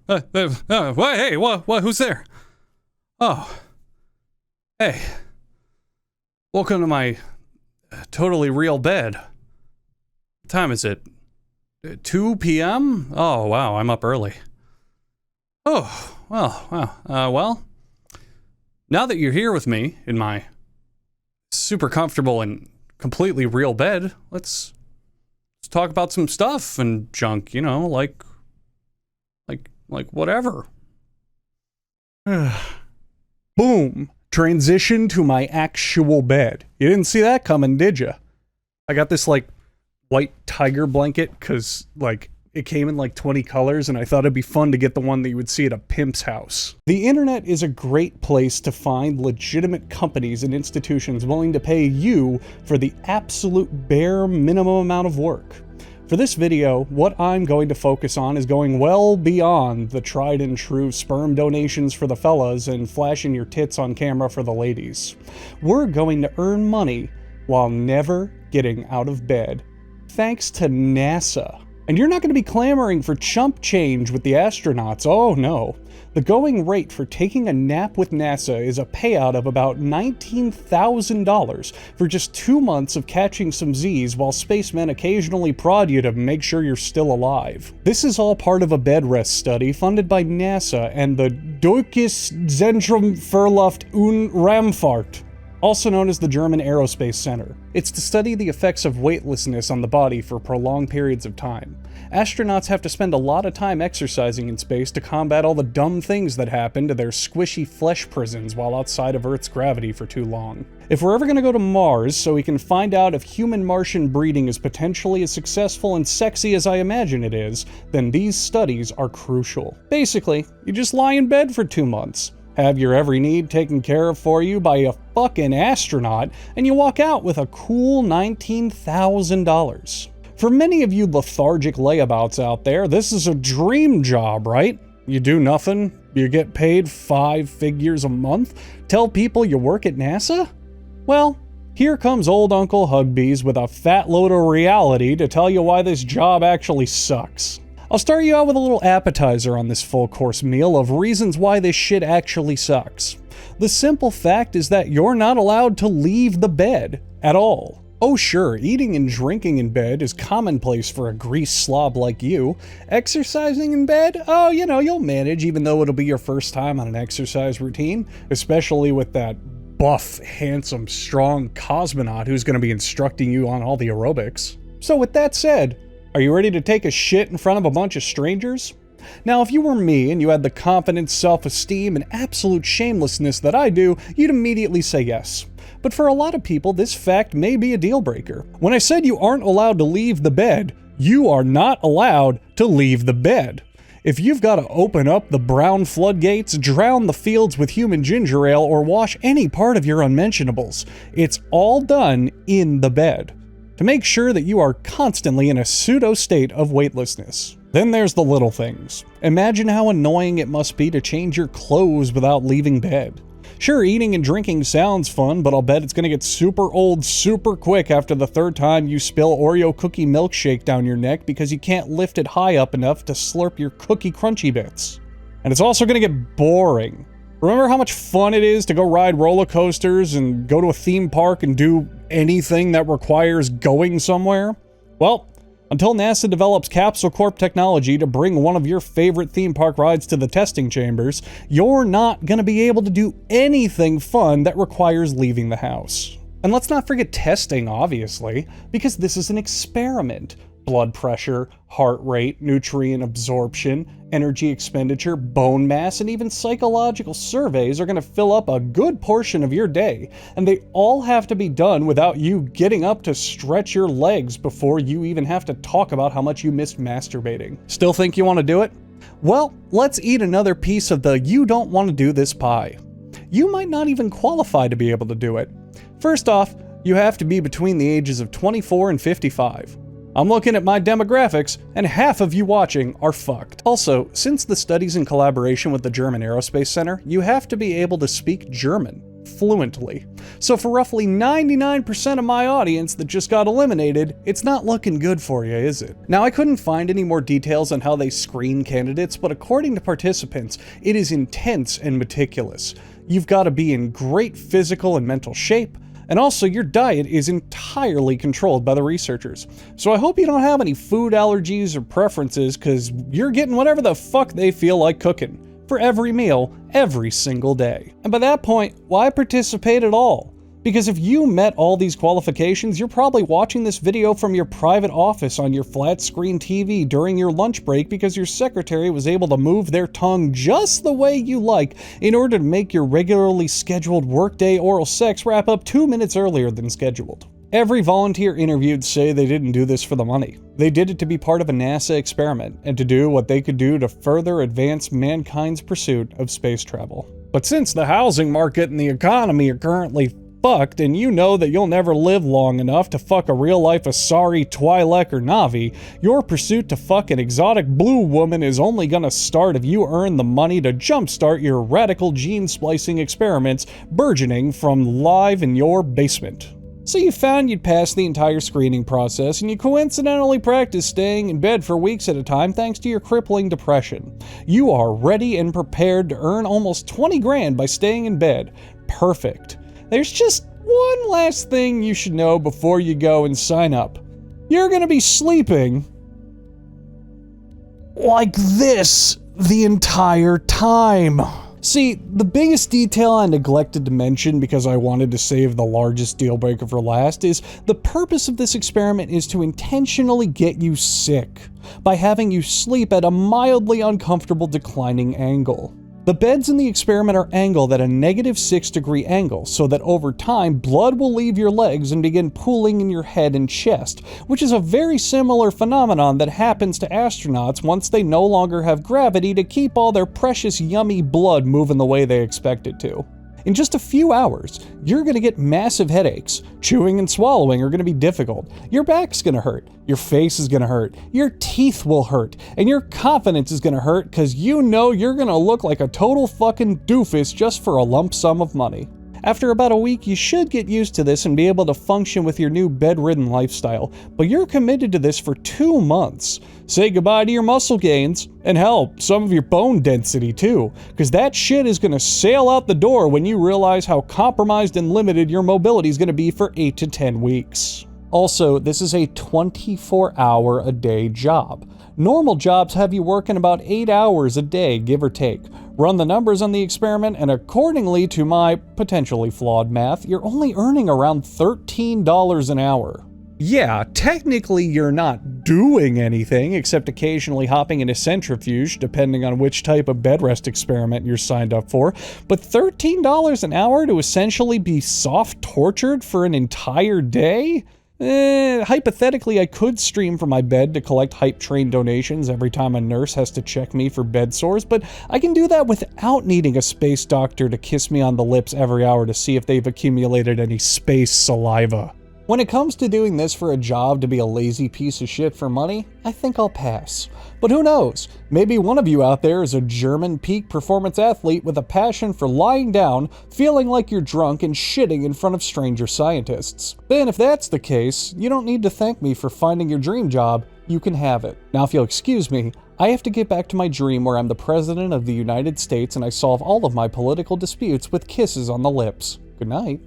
Hey, what, who's there? Oh, hey. Welcome to my totally real bed. What time is it? 2 p.m.? Oh, wow, I'm up early. Oh, well, now that you're here with me in my super comfortable and completely real bed, let's talk about some stuff and junk, like whatever. Boom. Transition to my actual bed. You didn't see that coming, did you? I got this, white tiger blanket because, it came in 20 colors, and I thought it'd be fun to get the one that you would see at a pimp's house. The internet is a great place to find legitimate companies and institutions willing to pay you for the absolute bare minimum amount of work. For this video, what I'm going to focus on is going well beyond the tried and true sperm donations for the fellas and flashing your tits on camera for the ladies. We're going to earn money while never getting out of bed, thanks to NASA. And you're not going to be clamoring for chump change with the astronauts, oh no. The going rate for taking a nap with NASA is a payout of about $19,000 for just 2 months of catching some Z's while spacemen occasionally prod you to make sure you're still alive. This is all part of a bed rest study funded by NASA and the Deutsches Zentrum für Luft- und Raumfahrt, also known as the German Aerospace Center. It's to study the effects of weightlessness on the body for prolonged periods of time. Astronauts have to spend a lot of time exercising in space to combat all the dumb things that happen to their squishy flesh prisons while outside of Earth's gravity for too long. If we're ever going to go to Mars so we can find out if human-Martian breeding is potentially as successful and sexy as I imagine it is, then these studies are crucial. Basically, you just lie in bed for 2 months. Have your every need taken care of for you by a fucking astronaut, and you walk out with a cool $19,000. For many of you lethargic layabouts out there, this is a dream job, right? You do nothing, you get paid 5 figures a month, tell people you work at NASA? Well, here comes old Uncle Huggbees with a fat load of reality to tell you why this job actually sucks. I'll start you out with a little appetizer on this full-course meal of reasons why this shit actually sucks. The simple fact is that you're not allowed to leave the bed at all. Oh sure, eating and drinking in bed is commonplace for a grease slob like you. Exercising in bed? Oh, you'll manage even though it'll be your first time on an exercise routine, especially with that buff, handsome, strong cosmonaut who's going to be instructing you on all the aerobics. So with that said, are you ready to take a shit in front of a bunch of strangers? Now, if you were me and you had the confidence, self-esteem, and absolute shamelessness that I do, you'd immediately say yes. But for a lot of people, this fact may be a deal breaker. When I said you aren't allowed to leave the bed, you are not allowed to leave the bed. If you've got to open up the brown floodgates, drown the fields with human ginger ale, or wash any part of your unmentionables, it's all done in the bed, to make sure that you are constantly in a pseudo-state of weightlessness. Then there's the little things. Imagine how annoying it must be to change your clothes without leaving bed. Sure, eating and drinking sounds fun, but I'll bet it's gonna get super old super quick after the 3rd time you spill Oreo cookie milkshake down your neck because you can't lift it high up enough to slurp your cookie crunchy bits. And it's also gonna get boring. Remember how much fun it is to go ride roller coasters and go to a theme park and do anything that requires going somewhere? Well, until NASA develops Capsule Corp technology to bring one of your favorite theme park rides to the testing chambers, you're not going to be able to do anything fun that requires leaving the house. And let's not forget testing, obviously, because this is an experiment. Blood pressure, heart rate, nutrient absorption, energy expenditure, bone mass, and even psychological surveys are going to fill up a good portion of your day, and they all have to be done without you getting up to stretch your legs before you even have to talk about how much you missed masturbating. Still think you want to do it? Well, let's eat another piece of the you don't want to do this pie. You might not even qualify to be able to do it. First off, you have to be between the ages of 24 and 55. I'm looking at my demographics, and half of you watching are fucked. Also, since the study's in collaboration with the German Aerospace Center, you have to be able to speak German. fluently. So for roughly 99% of my audience that just got eliminated, it's not looking good for you, is it? Now, I couldn't find any more details on how they screen candidates, but according to participants, it is intense and meticulous. You've got to be in great physical and mental shape, and also your diet is entirely controlled by the researchers. So I hope you don't have any food allergies or preferences, because you're getting whatever the fuck they feel like cooking for every meal, every single day. And by that point, why participate at all? Because if you met all these qualifications, you're probably watching this video from your private office on your flat screen TV during your lunch break because your secretary was able to move their tongue just the way you like in order to make your regularly scheduled workday oral sex wrap up 2 minutes earlier than scheduled. Every volunteer interviewed say they didn't do this for the money. They did it to be part of a NASA experiment and to do what they could do to further advance mankind's pursuit of space travel. But since the housing market and the economy are currently fucked, and you know that you'll never live long enough to fuck a real-life Asari, Twi'lek, or Na'vi, your pursuit to fuck an exotic blue woman is only gonna start if you earn the money to jumpstart your radical gene splicing experiments burgeoning from live in your basement. So you found you'd passed the entire screening process, and you coincidentally practiced staying in bed for weeks at a time thanks to your crippling depression. You are ready and prepared to earn almost 20 grand by staying in bed. Perfect. There's just one last thing you should know before you go and sign up. You're gonna be sleeping like this the entire time. See, the biggest detail I neglected to mention because I wanted to save the largest deal breaker for last is the purpose of this experiment is to intentionally get you sick by having you sleep at a mildly uncomfortable declining angle. The beds in the experiment are angled at a -6-degree angle so that over time, blood will leave your legs and begin pooling in your head and chest, which is a very similar phenomenon that happens to astronauts once they no longer have gravity to keep all their precious yummy blood moving the way they expect it to. In just a few hours, you're going to get massive headaches. Chewing and swallowing are going to be difficult. Your back's going to hurt. Your face is going to hurt. Your teeth will hurt. And your confidence is going to hurt because you know you're going to look like a total fucking doofus just for a lump sum of money. After about a week, you should get used to this and be able to function with your new bedridden lifestyle, but you're committed to this for 2 months. Say goodbye to your muscle gains, and hell, some of your bone density too, because that shit is going to sail out the door when you realize how compromised and limited your mobility is going to be for 8 to 10 weeks. Also, this is a 24-hour-a-day job. Normal jobs have you working about 8 hours a day, give or take. Run the numbers on the experiment, and accordingly to my potentially flawed math, you're only earning around $13 an hour. Yeah, technically you're not doing anything except occasionally hopping in a centrifuge, depending on which type of bed rest experiment you're signed up for, but $13 an hour to essentially be soft tortured for an entire day? Hypothetically, I could stream from my bed to collect hype train donations every time a nurse has to check me for bed sores, but I can do that without needing a space doctor to kiss me on the lips every hour to see if they've accumulated any space saliva. When it comes to doing this for a job to be a lazy piece of shit for money, I think I'll pass. But who knows? Maybe one of you out there is a German peak performance athlete with a passion for lying down, feeling like you're drunk, and shitting in front of stranger scientists. Then if that's the case, you don't need to thank me for finding your dream job, you can have it. Now if you'll excuse me, I have to get back to my dream where I'm the President of the United States and I solve all of my political disputes with kisses on the lips. Good night.